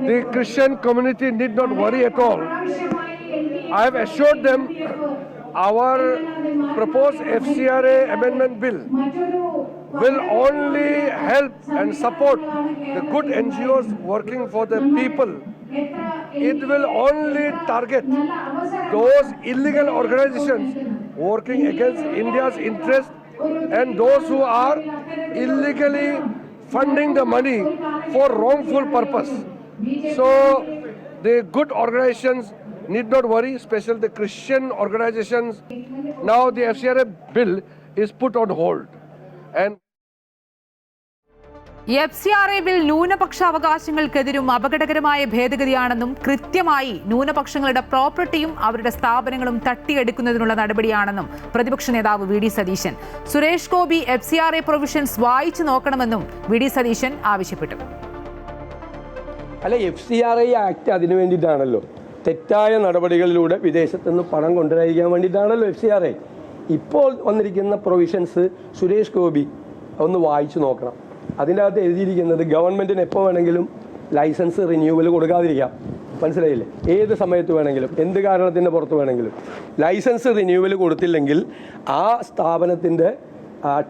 The Christian community need not worry at all. I have assured them our proposed FCRA amendment bill will only help and support the good NGOs working for the people. It will only target those illegal organizations working against India's interest and those who are illegally funding the money for wrongful purpose. So the good organizations need not worry, especially the Christian organizations. Now the FCRA bill is put on hold. And FCRA bill ന്യൂനപക്ഷ അവകാശങ്ങൾക്കെതിരും അപകടകരമായ ഭേദഗതിയാണെന്നും കൃത്യമായി ന്യൂനപക്ഷങ്ങളുടെ പ്രോപ്പർട്ടിയും അവരുടെ സ്ഥാപനങ്ങളും തട്ടിയെടുക്കുന്നതിനുള്ള നടപടിയാണെന്നും പ്രതിപക്ഷ നേതാവ് VD Satheesan. Suresh Gopi FCRA provisions വായിച്ചു നോക്കണമെന്നും VD Satheesan ആവശ്യപ്പെട്ടു. അല്ല, FCRA ആക്ട് അതിനു വേണ്ടിയിട്ടാണല്ലോ, തെറ്റായ നടപടികളിലൂടെ വിദേശത്തു നിന്ന് പണം കൊണ്ടുവരാൻ വേണ്ടിയിട്ടാണല്ലോ FCRA. ഇപ്പോൾ വന്നിരിക്കുന്ന പ്രൊവിഷൻസ് സുരേഷ് ഗോപി ഒന്ന് വായിച്ചു നോക്കണം. അതിൻ്റെ അകത്ത് എഴുതിയിരിക്കുന്നത് ഗവൺമെൻറ്റിന് എപ്പോൾ വേണമെങ്കിലും ലൈസൻസ് റിന്യൂവൽ കൊടുക്കാതിരിക്കാം. മനസ്സിലായില്ലേ? ഏത് സമയത്ത് വേണമെങ്കിലും, എന്ത് കാരണത്തിൻ്റെ പുറത്ത് വേണമെങ്കിലും ലൈസൻസ് റിന്യൂവൽ കൊടുത്തില്ലെങ്കിൽ ആ സ്ഥാപനത്തിൻ്റെ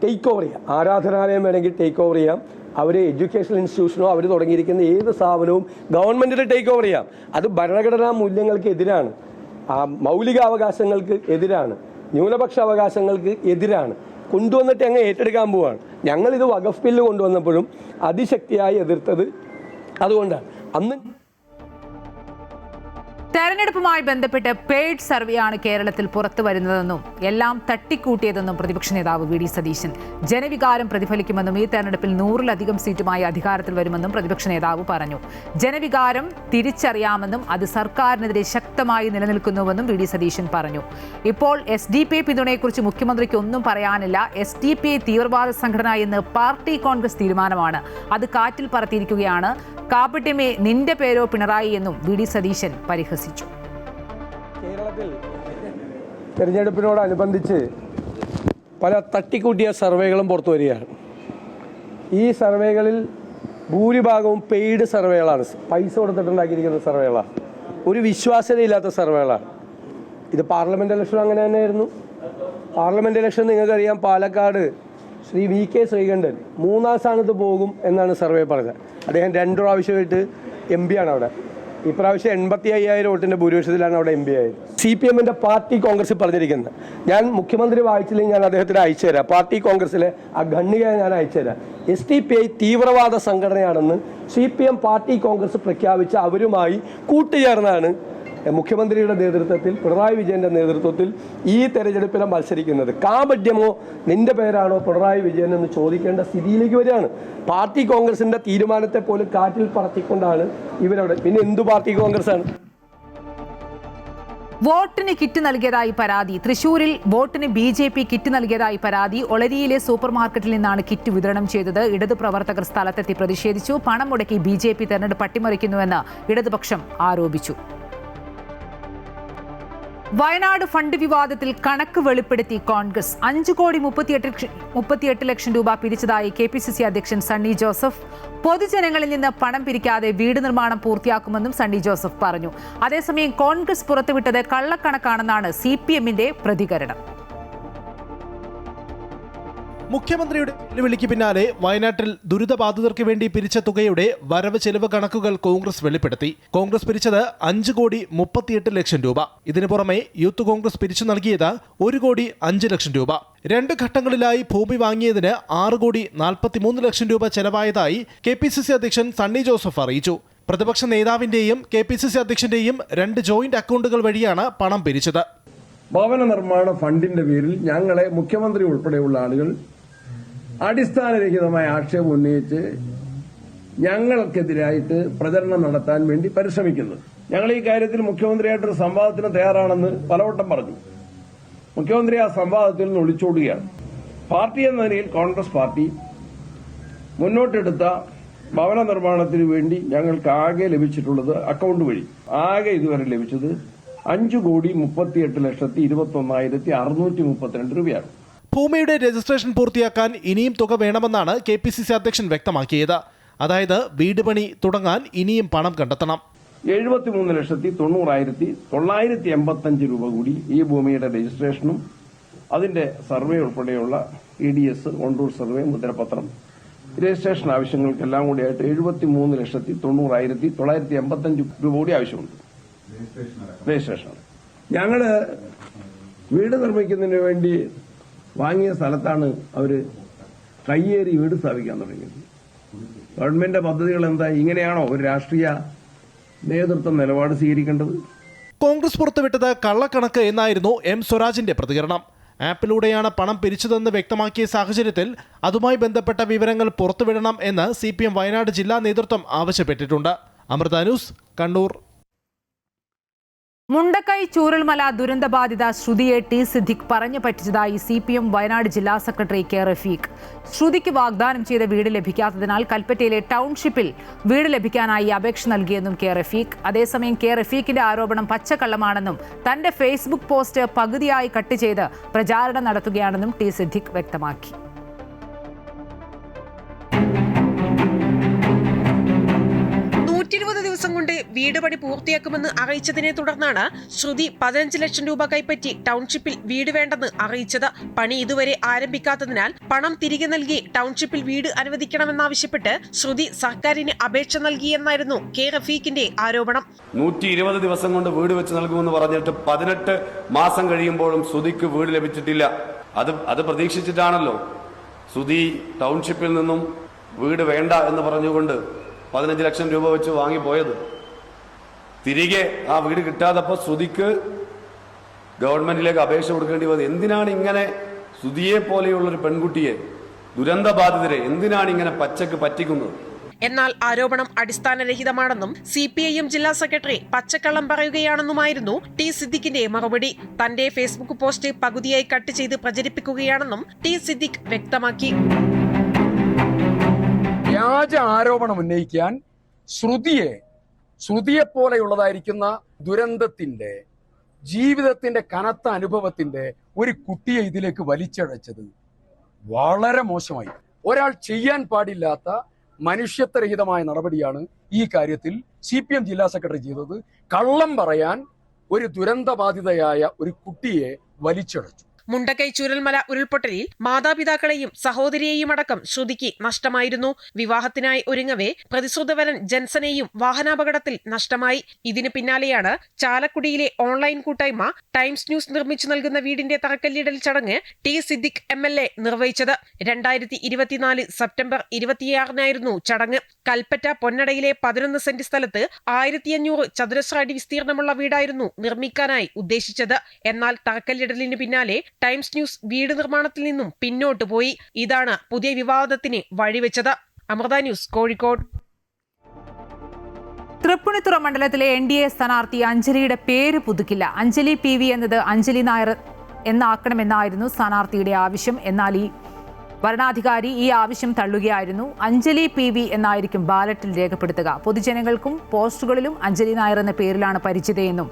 ടേക്ക് ഓവർ ചെയ്യാം. ആരാധനാലയം വേണമെങ്കിൽ ടേക്ക് ഓവർ ചെയ്യാം. അവർ എഡ്യൂക്കേഷണൽ ഇൻസ്റ്റിറ്റ്യൂഷനോ അവർ തുടങ്ങിയിരിക്കുന്ന ഏത് സ്ഥാപനവും ഗവൺമെൻറ്റിന് ടേക്ക് ഓവർ ചെയ്യാം. അത് ഭരണഘടനാ മൂല്യങ്ങൾക്ക് എതിരാണ്, മൗലികാവകാശങ്ങൾക്ക് എതിരാണ്, ന്യൂനപക്ഷ അവകാശങ്ങൾക്ക് എതിരാണ്. കൊണ്ടുവന്നിട്ട് അങ്ങ് ഏറ്റെടുക്കാൻ പോവുകയാണ്. ഞങ്ങളിത് വഖഫ് ബില്ല് കൊണ്ടുവന്നപ്പോഴും അതിശക്തിയായി എതിർത്തത് അതുകൊണ്ടാണ്. അന്ന് തെരഞ്ഞെടുപ്പുമായി ബന്ധപ്പെട്ട് പെയ്ഡ് സർവേയാണ് കേരളത്തിൽ പുറത്തു വരുന്നതെന്നും എല്ലാം തട്ടിക്കൂട്ടിയതെന്നും പ്രതിപക്ഷ നേതാവ് VD സതീശൻ. ജനവികാരം പ്രതിഫലിക്കുമെന്നും ഈ തെരഞ്ഞെടുപ്പിൽ 100-ലധികം സീറ്റുമായി അധികാരത്തിൽ വരുമെന്നും പ്രതിപക്ഷ നേതാവ് പറഞ്ഞു. ജനവികാരം തിരിച്ചറിയാമെന്നും അത് സർക്കാരിനെതിരെ ശക്തമായി നിലനിൽക്കുന്നുവെന്നും VD സതീശൻ പറഞ്ഞു. ഇപ്പോൾ SDP പിന്തുണയെക്കുറിച്ച് മുഖ്യമന്ത്രിക്ക് ഒന്നും പറയാനില്ല. SDP തീവ്രവാദ സംഘടന എന്ന് പാർട്ടി കോൺഗ്രസ് തീരുമാനമാണ്. അത് കാറ്റിൽ പറത്തിയിരിക്കുകയാണ്. കാപ്പട്യമേ നിന്റെ പേരോ പിണറായി എന്നും VD സതീശൻ പരിഹസിച്ചു. കേരളത്തിൽ തെരഞ്ഞെടുപ്പിനോടനുബന്ധിച്ച് പല തട്ടിക്കൂട്ടിയ സർവേകളും പുറത്തു വരികയാണ്. ഈ സർവേകളിൽ ഭൂരിഭാഗവും പെയ്ഡ് സർവേകളാണ്, പൈസ കൊടുത്തിട്ടുണ്ടാക്കിയിരിക്കുന്ന സർവേകളാണ്, ഒരു വിശ്വാസ്യതയില്ലാത്ത സർവേകളാണ്. ഇത് പാർലമെൻറ്റ് ഇലക്ഷൻ അങ്ങനെ തന്നെയായിരുന്നു. പാർലമെൻറ്റ് ഇലക്ഷൻ നിങ്ങൾക്കറിയാം, പാലക്കാട് ശ്രീ VK ശ്രീകണ്ഠൻ 3ാം സ്ഥാനത്ത് പോകും എന്നാണ് സർവേ പറഞ്ഞത്. അദ്ദേഹം 2 പ്രാവശ്യമായിട്ട് MP ആണ് അവിടെ. ഇപ്രാവശ്യം 85,000 വോട്ടിൻ്റെ ഭൂരിപക്ഷത്തിലാണ് അവിടെ MP ആയത്. CPMൻ്റെ പാർട്ടി കോൺഗ്രസ് പറഞ്ഞിരിക്കുന്നത്, ഞാൻ മുഖ്യമന്ത്രി വായിച്ചില്ലെങ്കിൽ ഞാൻ അദ്ദേഹത്തിന് അയച്ചു തരാം, പാർട്ടി കോൺഗ്രസിലെ ആ ഖണ്ഡികയെ ഞാൻ അയച്ചു തരാം. SDPI തീവ്രവാദ സംഘടനയാണെന്ന് CPM പാർട്ടി കോൺഗ്രസ് പ്രഖ്യാപിച്ച അവരുമായി കൂട്ടുചേർന്നാണ് മുഖ്യമന്ത്രിയുടെ നേതൃത്വത്തിൽ, പിണറായി വിജയൻ്റെ നേതൃത്വത്തിൽ ഈ തെരഞ്ഞെടുപ്പിനെ മത്സരിക്കുന്നത്. കാപട്യമോ നിന്റെ പേരാണോ പിണറായി വിജയൻ എന്ന് ചോദിക്കേണ്ട സ്ഥിതിയിലേക്ക് വരികയാണ്. പാർട്ടി കോൺഗ്രസിൻ്റെ തീരുമാനത്തെ പോലും കാറ്റിൽ പറത്തിക്കൊണ്ടാണ് ഇവരവിടെ. പിന്നെ എന്തു പാർട്ടി കോൺഗ്രസ്സാണ്? വോട്ടിന് കിറ്റ് നൽകിയതായി പരാതി. തൃശൂരിൽ വോട്ടിന് BJP കിറ്റ് നൽകിയതായി പരാതി. ഒളരിയിലെ സൂപ്പർ മാർക്കറ്റിൽ നിന്നാണ് കിറ്റ് വിതരണം ചെയ്തത്. ഇടതു പ്രവർത്തകർ സ്ഥലത്തെത്തി പ്രതിഷേധിച്ചു. പണം മുടക്കി BJP തെരഞ്ഞെടുപ്പ് അട്ടിമറിക്കുന്നുവെന്ന് ഇടതുപക്ഷം ആരോപിച്ചു. വയനാട് ഫണ്ട് വിവാദത്തിൽ കണക്ക് വെളിപ്പെടുത്തി കോൺഗ്രസ്. 5,38 ലക്ഷം രൂപ പിരിച്ചതായി KPCC അധ്യക്ഷൻ സണ്ണി ജോസഫ്. പൊതുജനങ്ങളിൽ നിന്ന് പണം പിരിക്കാതെ വീട് നിർമ്മാണം പൂർത്തിയാക്കുമെന്നും സണ്ണി ജോസഫ് പറഞ്ഞു. അതേസമയം കോൺഗ്രസ് പുറത്തുവിട്ടത് കള്ളക്കണക്കാണെന്നാണ് CPMന്റെ പ്രതികരണം. മുഖ്യമന്ത്രിയുടെ വെല്ലുവിളിക്ക് പിന്നാലെ വയനാട്ടിൽ ദുരിതബാധിതർക്ക് വേണ്ടി പിരിച്ച തുകയുടെ വരവ് ചെലവ് കണക്കുകൾ കോൺഗ്രസ് വെളിപ്പെടുത്തി. കോൺഗ്രസ് പിരിച്ചത് 5,38 ലക്ഷം രൂപ. ഇതിനു പുറമെ യൂത്ത് കോൺഗ്രസ് പിരിച്ചു നൽകിയത് 1,05 ലക്ഷം രൂപ. 2 ഘട്ടങ്ങളിലായി ഭൂമി വാങ്ങിയതിന് 6,43 ലക്ഷം രൂപ ചെലവായതായി KPCC അധ്യക്ഷൻ സണ്ണി ജോസഫ് അറിയിച്ചു. പ്രതിപക്ഷ നേതാവിന്റെയും KPCC അധ്യക്ഷന്റെയും 2 ജോയിന്റ് അക്കൗണ്ടുകൾ വഴിയാണ് പണം പിരിച്ചത്. ഭവന നിർമ്മാണ ഫണ്ടിന്റെ പേരിൽ ഞങ്ങളെ മുഖ്യമന്ത്രി ഉൾപ്പെടെയുള്ള ആളുകൾ അടിസ്ഥാനരഹിതമായ ആക്ഷേപം ഉന്നയിച്ച് ഞങ്ങൾക്കെതിരായിട്ട് പ്രചരണം നടത്താൻ വേണ്ടി പരിശ്രമിക്കുന്നത്. ഞങ്ങൾ ഈ കാര്യത്തിൽ മുഖ്യമന്ത്രിയായിട്ടൊരു സംവാദത്തിന് തയ്യാറാണെന്ന് പലവട്ടം പറഞ്ഞു. മുഖ്യമന്ത്രി ആ സംവാദത്തിൽ നിന്ന് ഒളിച്ചോടുകയാണ്. പാർട്ടി എന്ന നിലയിൽ കോൺഗ്രസ് പാർട്ടി മുന്നോട്ടെടുത്ത ഭവന നിർമ്മാണത്തിന് വേണ്ടി ഞങ്ങൾക്ക് ആകെ ലഭിച്ചിട്ടുള്ളത് അക്കൗണ്ട് വഴി ആകെ ഇതുവരെ ലഭിച്ചത് 5,38,21,632 രൂപയാണ്. ഭൂമിയുടെ രജിസ്ട്രേഷൻ പൂർത്തിയാക്കാൻ ഇനിയും തുക വേണമെന്നാണ് KPCC അധ്യക്ഷൻ വ്യക്തമാക്കിയത്. അതായത് വീട് പണി തുടങ്ങാൻ ഇനിയും പണം കണ്ടെത്തണം. 73,90,985 രൂപ കൂടി ഈ ഭൂമിയുടെ രജിസ്ട്രേഷനും അതിന്റെ സർവേ ഉൾപ്പെടെയുള്ള EDS, ഓൺ-റൂൾ സർവേ, മുദ്രപത്രം, രജിസ്ട്രേഷൻ ആവശ്യങ്ങൾക്കെല്ലാം കൂടിയായിട്ട് 73,90,985 രൂപ കൂടി ആവശ്യമുണ്ട്. രജിസ്ട്രേഷൻ ഞങ്ങള് വീട് നിർമ്മിക്കുന്നതിന് വേണ്ടി വാങ്ങിയ സ്ഥലത്താണ് അവര് കയ്യേറി വീട് സ്ഥാപിക്കാൻ തുടങ്ങിയത്. ഗവൺമെന്റ് പദ്ധതികൾ എന്താ? ഇങ്ങനെയാണോ ഒരു രാഷ്ട്രീയ നേതൃത്വം നിലപാട് സ്വീകരിക്കേണ്ടത്? കോൺഗ്രസ് പുറത്തുവിട്ടത് കള്ളക്കണക്ക് എന്നായിരുന്നു M. സ്വരാജിന്റെ പ്രതികരണം. ആപ്പിലൂടെയാണ് പണം പിരിച്ചതെന്ന് വ്യക്തമാക്കിയ സാഹചര്യത്തിൽ അതുമായി ബന്ധപ്പെട്ട വിവരങ്ങൾ പുറത്തുവിടണം എന്ന് CPM വയനാട് ജില്ലാ നേതൃത്വം ആവശ്യപ്പെട്ടിട്ടുണ്ട്. അമൃത ന്യൂസ്, കണ്ണൂർ. മുണ്ടക്കൈ ചൂരൽമല ദുരന്തബാധിത ശ്രുതിയെ T. സിദ്ദിഖ് പറഞ്ഞു പറ്റിച്ചതായി CPM വയനാട് ജില്ലാ സെക്രട്ടറി K. റഫീഖ്. ശ്രുതിക്ക് വാഗ്ദാനം ചെയ്ത വീട് ലഭിക്കാത്തതിനാൽ കൽപ്പറ്റയിലെ ടൗൺഷിപ്പിൽ വീട് ലഭിക്കാനായി അപേക്ഷ നൽകിയെന്നും K. റഫീഖ്. അതേസമയം K. റഫീഖിന്റെ ആരോപണം പച്ചക്കള്ളമാണെന്നും തന്റെ ഫേസ്ബുക്ക് പോസ്റ്റ് പകുതിയായി കട്ട് ചെയ്ത് പ്രചാരണം നടത്തുകയാണെന്നും T. സിദ്ദിഖ് വ്യക്തമാക്കി. 120 ദിവസം കൊണ്ട് വീട് പണി പൂർത്തിയാക്കുമെന്ന് അറിയിച്ചതിനെ തുടർന്നാണ് ശ്രുതി 15 ലക്ഷം രൂപ കൈപ്പറ്റി ടൗൺഷിപ്പിൽ വീട് വേണ്ടെന്ന് അറിയിച്ചത്. പണി ഇതുവരെ ആരംഭിക്കാത്തതിനാൽ പണം തിരികെ നൽകി ടൗൺഷിപ്പിൽ വീട് അനുവദിക്കണമെന്നാവശ്യപ്പെട്ട് ശ്രുതി സർക്കാരിന് അപേക്ഷ നൽകിയെന്നായിരുന്നു K. റഫീഖിന്റെ ആരോപണം. 120 ദിവസം കൊണ്ട് വീട് വെച്ച് നൽകുമെന്ന് പറഞ്ഞിട്ട് 18 മാസം കഴിയുമ്പോഴും ശ്രുതിക്ക് വീട് ലഭിച്ചിട്ടില്ല. അത് പ്രതീക്ഷിച്ചിട്ടാണല്ലോ ശ്രുതി ടൗൺഷിപ്പിൽ നിന്നും വീട് വേണ്ട എന്ന് പറഞ്ഞുകൊണ്ട് 15 ലക്ഷം രൂപ വെച്ച് വാങ്ങിപ്പോയത്. തിരികെ ആ വീട് കിട്ടാതപ്പോൾ ശ്രുതിക്ക് ഗവൺമെന്റിലേക്ക് അപേക്ഷ കൊടുക്കേണ്ടി വന്നത്. എന്തിനാണ് ഇങ്ങനെ ശ്രുതിയെ പോലെയുള്ളൊരു പെൺകുട്ടിയെ, ദുരന്തബാധിതരെ എന്തിനാണ് ഇങ്ങനെ പച്ചക്ക് പറ്റിക്കുന്നത്? എന്നാൽ ആരോപണം അടിസ്ഥാനരഹിതമാണെന്നും CPIM ജില്ലാ സെക്രട്ടറി പച്ചക്കള്ളം പറയുകയാണെന്നുമായിരുന്നു T. സിദ്ദിഖിന്റെ മറുപടി. തന്റെ ഫേസ്ബുക്ക് പോസ്റ്റ് പകുതിയായി കട്ട് ചെയ്ത് പ്രചരിപ്പിക്കുകയാണെന്നും T. സിദ്ദിഖ് വ്യക്തമാക്കി. വ്യാജ ആരോപണം ഉന്നയിക്കാൻ ശ്രുതിയെ പോലെയുള്ളതായിരിക്കുന്ന ദുരന്തത്തിന്റെ, ജീവിതത്തിന്റെ കനത്ത അനുഭവത്തിന്റെ ഒരു കുട്ടിയെ ഇതിലേക്ക് വലിച്ചഴച്ചത് വളരെ മോശമായി. ഒരാൾ ചെയ്യാൻ പാടില്ലാത്ത മനുഷ്യത്വരഹിതമായ നടപടിയാണ് ഈ കാര്യത്തിൽ CPM ജില്ലാ സെക്രട്ടറി ചെയ്തത്. കള്ളം പറയാൻ ഒരു ദുരന്തബാധിതയായ ഒരു കുട്ടിയെ വലിച്ചഴച്ചു. മുണ്ടക്കൈ ചൂരൽമല ഉരുൾപൊട്ടലിൽ മാതാപിതാക്കളെയും സഹോദരിയെയും അടക്കം ശ്രുതിക്ക് നഷ്ടമായിരുന്നു. വിവാഹത്തിനായി ഒരുങ്ങവേ പ്രതിശ്രുതവരൻ ജൻസനെയും വാഹനാപകടത്തിൽ നഷ്ടമായി. ഇതിനു പിന്നാലെയാണ് ചാലക്കുടിയിലെ ഓൺലൈൻ കൂട്ടായ്മ ടൈംസ് ന്യൂസ് നിർമ്മിച്ചു നൽകുന്ന വീടിന്റെ തറക്കല്ലിടൽ ചടങ്ങ് T. സിദ്ദിഖ് MLA നിർവഹിച്ചത്. 2024 സെപ്റ്റംബർ 26-നായിരുന്നു ചടങ്ങ്. കൽപ്പറ്റ പൊന്നടയിലെ 11 സെന്റ് സ്ഥലത്ത് 1500 ചതുരശ്ര അടി വിസ്തീർണമുള്ള വീടായിരുന്നു നിർമ്മിക്കാനായി ഉദ്ദേശിച്ചത്. എന്നാൽ തറക്കല്ലിടലിന് പിന്നാലെ ടൈംസ് ന്യൂസ് വീട് നിർമ്മാണത്തിൽ നിന്നും പിന്നോട്ട് പോയി. ഇതാണ് പുതിയ വിവാദത്തിന് വഴിവെച്ചത്. അമൃത ന്യൂസ്, കോഴിക്കോട്. തൃപ്പൂണിത്തുറ മണ്ഡലത്തിലെ NDA സ്ഥാനാർത്ഥി അഞ്ജലിയുടെ പേര് പുതുക്കില്ല. അഞ്ജലി PV എന്നത് അഞ്ജലി നായർ എന്നാക്കണമെന്നായിരുന്നു സ്ഥാനാർത്ഥിയുടെ ആവശ്യം. എന്നാൽ ഈ വരണാധികാരി ഈ ആവശ്യം തള്ളുകയായിരുന്നു. അഞ്ജലി PV എന്നായിരിക്കും ബാലറ്റിൽ രേഖപ്പെടുത്തുക. പൊതുജനങ്ങൾക്കും പോസ്റ്റുകളിലും അഞ്ജലി നായർ എന്ന പേരിലാണ് പരിചിതയെന്നും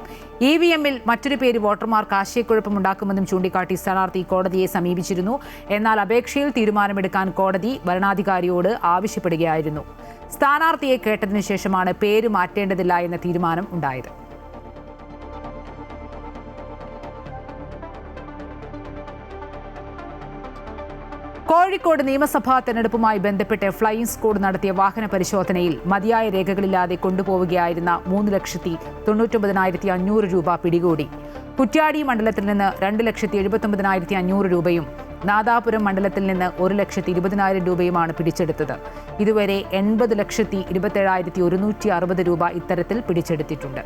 EVM-ൽ മറ്റൊരു പേര് വോട്ടർമാർക്ക് ആശയക്കുഴപ്പമുണ്ടാക്കുമെന്നും ചൂണ്ടിക്കാട്ടി സ്ഥാനാർത്ഥി കോടതിയെ സമീപിച്ചിരുന്നു. എന്നാൽ അപേക്ഷയിൽ തീരുമാനമെടുക്കാൻ കോടതി വരണാധികാരിയോട് ആവശ്യപ്പെടുകയായിരുന്നു. സ്ഥാനാർത്ഥിയെ കേട്ടതിനു ശേഷമാണ് പേര് മാറ്റേണ്ടതില്ല എന്ന തീരുമാനം ഉണ്ടായത്. കോഴിക്കോട് നിയമസഭാ തെരഞ്ഞെടുപ്പുമായി ബന്ധപ്പെട്ട് ഫ്ലൈയിങ് സ്ക്വാഡ് നടത്തിയ വാഹന പരിശോധനയിൽ മതിയായ രേഖകളില്ലാതെ കൊണ്ടുപോവുകയായിരുന്ന 3,99,500 രൂപ പിടികൂടി. കുറ്റ്യാടി മണ്ഡലത്തിൽ നിന്ന് 2,79,500 രൂപയും നാദാപുരം മണ്ഡലത്തിൽ നിന്ന് 1,20,000 രൂപയുമാണ് പിടിച്ചെടുത്തത്. ഇതുവരെ 80,27,160 രൂപ ഇത്തരത്തിൽ പിടിച്ചെടുത്തിട്ടുണ്ട്.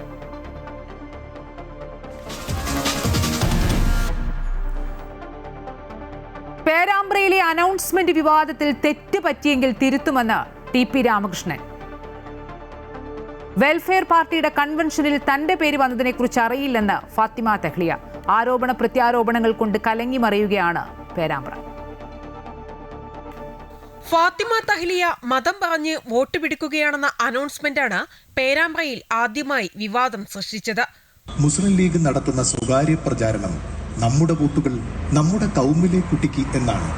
അനൗൺസ്മെന്റ് വിവാദത്തിൽ തെറ്റ് പറ്റിയെങ്കിൽ തിരുത്തുമെന്ന് ടി.പി. രാമകൃഷ്ണൻ. വെൽഫെയർ പാർട്ടിയുടെ കൺവെൻഷനിൽ തന്റെ പേര് വന്നതിനെക്കുറിച്ച് അറിയില്ലെന്ന് ഫാത്തിമ തഹ്ലിയ. ആരോപണ പ്രത്യാരോപണങ്ങൾ കൊണ്ട് കലങ്ങി മറിയുകയാണ് പേരാമ്പ്ര. ഫാത്തിമ തഹ്ലിയ മതം പറഞ്ഞ് വോട്ട് പിടിക്കുകയാണെന്ന അനൗൺസ്മെന്റാണ് പേരാമ്പ്രയിൽ ആദ്യമായി വിവാദം സൃഷ്ടിച്ചത്. മുസ്ലിം ലീഗ് നടത്തുന്ന സ്വകാര്യ പ്രചാരണം നമ്മുടെ വോട്ടുകൾ നമ്മുടെ കൗമിലെ കുട്ടിക്ക് എന്നാണ്.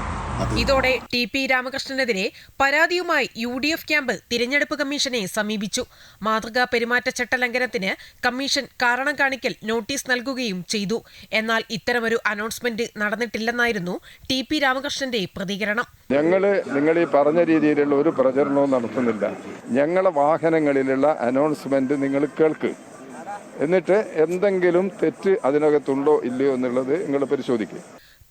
ഇതോടെ ടി.പി. രാമകൃഷ്ണനെതിരെ പരാതിയുമായി UDF ക്യാമ്പ് തിരഞ്ഞെടുപ്പ് കമ്മീഷനെ സമീപിച്ചു. മാതൃകാ പെരുമാറ്റച്ചട്ട ലംഘനത്തിന് കമ്മീഷൻ കാരണം കാണിക്കൽ നോട്ടീസ് നൽകുകയും ചെയ്തു. എന്നാൽ ഇത്തരമൊരു അനൗൺസ്മെന്റ് നടന്നിട്ടില്ലെന്നായിരുന്നു ടി.പി. രാമകൃഷ്ണന്റെ പ്രതികരണം. നിങ്ങൾ ഈ പറഞ്ഞ രീതിയിലുള്ള ഒരു പ്രചരണവും നടത്തുന്നില്ല. ഞങ്ങളെ വാഹനങ്ങളിലുള്ള അനൗൺസ്മെന്റ് നിങ്ങൾ കേൾക്ക്. എന്നിട്ട് എന്തെങ്കിലും തെറ്റ് അതിനകത്തുണ്ടോ ഇല്ലയോ എന്നുള്ളത് നിങ്ങൾ പരിശോധിക്കുക.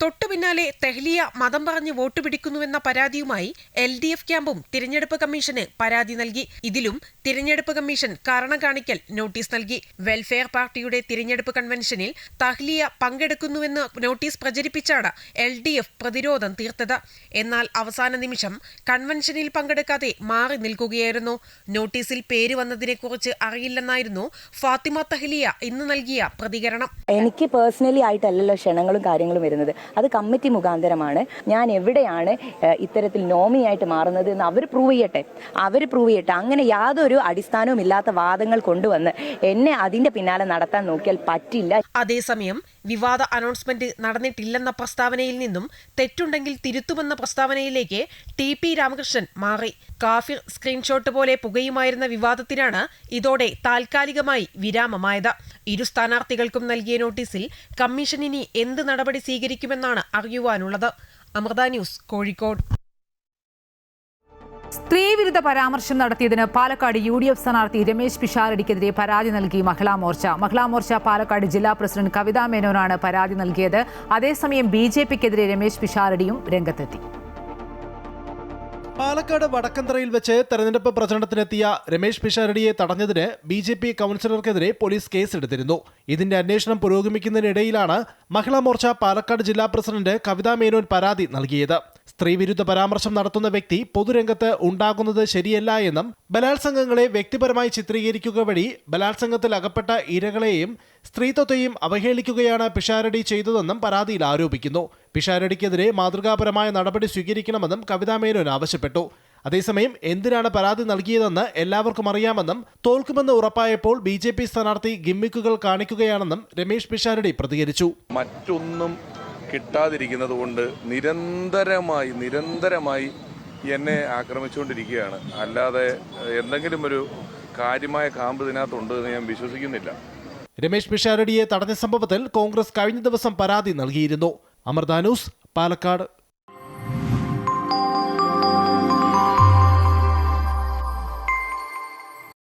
തൊട്ടു പിന്നാലെ തെഹ്ലിയ മതം പറഞ്ഞ് വോട്ട് പിടിക്കുന്നുവെന്ന പരാതിയുമായി LDF ക്യാമ്പും തിരഞ്ഞെടുപ്പ് കമ്മീഷന് പരാതി നൽകി. ഇതിലും തിരഞ്ഞെടുപ്പ് കമ്മീഷൻ കാരണം കാണിക്കൽ നോട്ടീസ് നൽകി. വെൽഫെയർ പാർട്ടിയുടെ തിരഞ്ഞെടുപ്പ് കൺവെൻഷനിൽ തഹ്ലിയ പങ്കെടുക്കുന്നുവെന്ന് നോട്ടീസ് പ്രചരിപ്പിച്ചാണ് LDF പ്രതിരോധം തീർത്തത്. എന്നാൽ അവസാന നിമിഷം കൺവെൻഷനിൽ പങ്കെടുക്കാതെ മാറി നിൽക്കുകയായിരുന്നു. നോട്ടീസിൽ പേര് വന്നതിനെക്കുറിച്ച് അറിയില്ലെന്നായിരുന്നു ഫാത്തിമ തഹ്ലിയ ഇന്ന് നൽകിയ പ്രതികരണം. എനിക്ക് പേഴ്സണലി ആയിട്ടല്ലല്ലോ ക്ഷണങ്ങളും കാര്യങ്ങളും വരുന്നത്, അത് കമ്മിറ്റി മുഖാന്തരമാണ്. ഞാൻ എവിടെയാണ് ഇത്തരത്തിൽ നോമിയായിട്ട് മാറുന്നത് എന്ന് അവർ പ്രൂവ് ചെയ്യട്ടെ. അങ്ങനെ യാതൊരു അടിസ്ഥാനവും ഇല്ലാത്ത വാദങ്ങൾ കൊണ്ടുവന്ന് എന്നെ അതിന്റെ പിന്നാലെ നടത്താൻ നോക്കിയാൽ പറ്റില്ല. അതേസമയം വിവാദ അനൗൺസ്മെന്റ് നടന്നിട്ടില്ലെന്ന പ്രസ്താവനയിൽ നിന്നും തെറ്റുണ്ടെങ്കിൽ തിരുത്തുമെന്ന പ്രസ്താവനയിലേക്ക് ടി.പി. രാമകൃഷ്ണൻ മാറി. കാഫിർ സ്ക്രീൻഷോട്ട് പോലെ പുകയുമായിരുന്ന വിവാദത്തിനാണ് ഇതോടെ താൽക്കാലികമായി വിരാമമായത്. ഇരു സ്ഥാനാർത്ഥികൾക്കും നൽകിയ നോട്ടീസിൽ കമ്മീഷൻ ഇനി എന്ത് നടപടി സ്വീകരിക്കുമെന്നാണ് അറിയുവാനുള്ളത്. അമൃത ന്യൂസ്, കോഴിക്കോട്. സ്ത്രീവിരുദ്ധ പരാമർശം നടത്തിയതിന് പാലക്കാട് UDF സ്ഥാനാർത്ഥി രമേശ് പിഷാരടിക്കെതിരെ പരാതി നൽകി മഹിളാ മോർച്ച പാലക്കാട് ജില്ലാ പ്രസിഡന്റ് കവിതാ മേനോനാണ് പരാതി നൽകിയത്. അതേസമയം BJPക്കെതിരെ രമേശ് പിഷാരടിയും രംഗത്തെത്തി. പാലക്കാട് വടക്കന്തറയിൽ വെച്ച് തെരഞ്ഞെടുപ്പ് പ്രചരണത്തിനെത്തിയ രമേശ് പിഷാരടിയെ തടഞ്ഞതിന് BJP കൗൺസിലർക്കെതിരെ പോലീസ് കേസെടുത്തിരുന്നു. ഇതിന്റെ അന്വേഷണം പുരോഗമിക്കുന്നതിനിടയിലാണ് മഹിളാ മോർച്ച പാലക്കാട് ജില്ലാ പ്രസിഡന്റ് കവിതാ മേനോൻ പരാതി നൽകിയത്. സ്ത്രീവിരുദ്ധ പരാമർശം നടത്തുന്ന വ്യക്തി പൊതുരംഗത്ത് ഉണ്ടാകുന്നത് ശരിയല്ല എന്നും ബലാത്സംഗങ്ങളെ വ്യക്തിപരമായി ചിത്രീകരിക്കുക വഴി ബലാത്സംഗത്തിൽ അകപ്പെട്ട ഇരകളെയും സ്ത്രീത്വത്തെയും അവഹേളിക്കുകയാണ് പിഷാരടി ചെയ്തതെന്നും പരാതിയിൽ ആരോപിക്കുന്നു. പിഷാരടിക്കെതിരെ മാതൃകാപരമായ നടപടി സ്വീകരിക്കണമെന്നും കവിതാ മേനോൻ ആവശ്യപ്പെട്ടു. അതേസമയം എന്തിനാണ് പരാതി നൽകിയതെന്ന് എല്ലാവർക്കും അറിയാമെന്നും തോൽക്കുമെന്ന് ഉറപ്പായപ്പോൾ BJP സ്ഥാനാർത്ഥി ഗിമ്മിക്കുകൾ കാണിക്കുകയാണെന്നും രമേശ് പിഷാരടി പ്രതികരിച്ചു. മറ്റൊന്നും കിട്ടാതിരിക്കുന്നത് കൊണ്ട് നിരന്തരമായി എന്നെ ആക്രമിച്ചുകൊണ്ടിരിക്കുകയാണ്. അല്ലാതെ എന്തെങ്കിലും ഒരു കാര്യമായ കാമ്പ് ഇതിനകത്തുണ്ട് എന്ന് ഞാൻ വിശ്വസിക്കുന്നില്ല. രമേശ് പിഷാരടിയെ തടഞ്ഞ സംഭവത്തിൽ കോൺഗ്രസ് കഴിഞ്ഞ ദിവസം പരാതി നൽകിയിരുന്നു. അമൃത ന്യൂസ്, പാലക്കാട്.